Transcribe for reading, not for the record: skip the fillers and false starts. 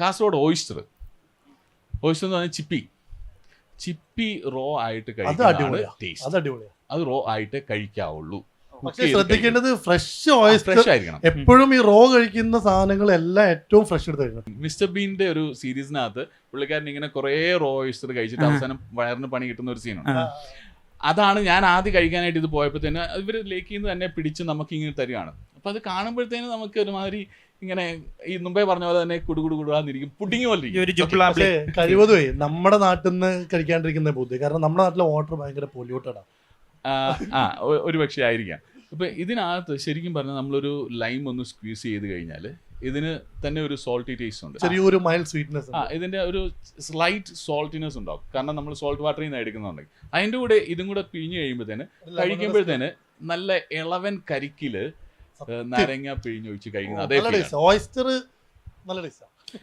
Kasaragod oyster എന്ന് പറഞ്ഞാൽ ചിപ്പി raw ആയിട്ട് കഴിക്കുന്നതാണ് ടേസ്റ്റ്. അത് റോ ആയിട്ട് കഴിക്കാവുള്ളൂ. പക്ഷേ ശ്രദ്ധിക്കേണ്ടത് ഫ്രഷ് ഓയിസ്റ്റർ ആയിരിക്കണം. എപ്പോഴും ഈ റോ കഴിക്കുന്ന സാധനങ്ങളെല്ലാം ഏറ്റവും ഫ്രഷ് എടുത്ത് കഴിക്കണം. മിസ്റ്റർ ബീന്റെ ഒരു സീരീസിനകത്ത് പുള്ളിക്കാരൻ ഇങ്ങനെ കുറെ റോ ഓയിസ്റ്റർ കഴിച്ചിട്ട് അവസാനം വയറിന് പണി കിട്ടുന്ന ഒരു സീനുണ്ട്. അതാണ് ഞാൻ ആദ്യം കഴിക്കാനായിട്ട് ഇത് പോയപ്പോഴത്തേന് ഇവർ ലേക്കിൽ നിന്ന് തന്നെ പിടിച്ച് നമുക്ക് ഇങ്ങനെ തരികയാണ്. അപ്പൊ അത് കാണുമ്പോഴത്തേന് നമുക്ക് ഒരുമാതിരി ഇങ്ങനെ ഈ മുമ്പേ പറഞ്ഞ പോലെ തന്നെ കുടുകുടുകുടാന്നിരിക്കും, പുഡിങ് പോലെ. കഴിവതുമേ നമ്മുടെ നാട്ടിൽ നിന്ന് കഴിക്കാണ്ടിരിക്കുന്ന ബുദ്ധി, കാരണം നമ്മുടെ നാട്ടിലെ വാട്ടർ ഭയങ്കര പൊല്യൂട്ടഡാണ്. ഒരു പക്ഷേ ആയിരിക്കാം. ഇപ്പൊ ഇതിനകത്ത് ശരിക്കും പറഞ്ഞാൽ നമ്മളൊരു ലൈം ഒന്ന് സ്ക്വീസ് ചെയ്ത് കഴിഞ്ഞാൽ ഇതിന് തന്നെ ഒരു സോൾട്ടി ടേസ്റ്റ് ഉണ്ട്, ചെറിയൊരു മൈൽഡ് സ്വീറ്റ്നെസ്. ഇതിന്റെ ഒരു സ്ലൈറ്റ് സോൾട്ടിനെസ് ഉണ്ടാവും, കാരണം നമ്മൾ സോൾട്ട് വാട്ടറിൽ നിന്ന് എടുക്കുന്നുണ്ടെങ്കിൽ. അതിന്റെ കൂടെ ഇതും കൂടെ പിഴിഞ്ഞ് കഴിക്കുമ്പോഴത്തേന് നല്ല ഇളവൻ കരിക്കില് നാരങ്ങ പിഴിഞ്ഞൊഴിച്ച് കഴിക്കുന്നത്. അതേ ഓയിസ്റ്റർ നല്ല ടേസ്റ്റാണ്.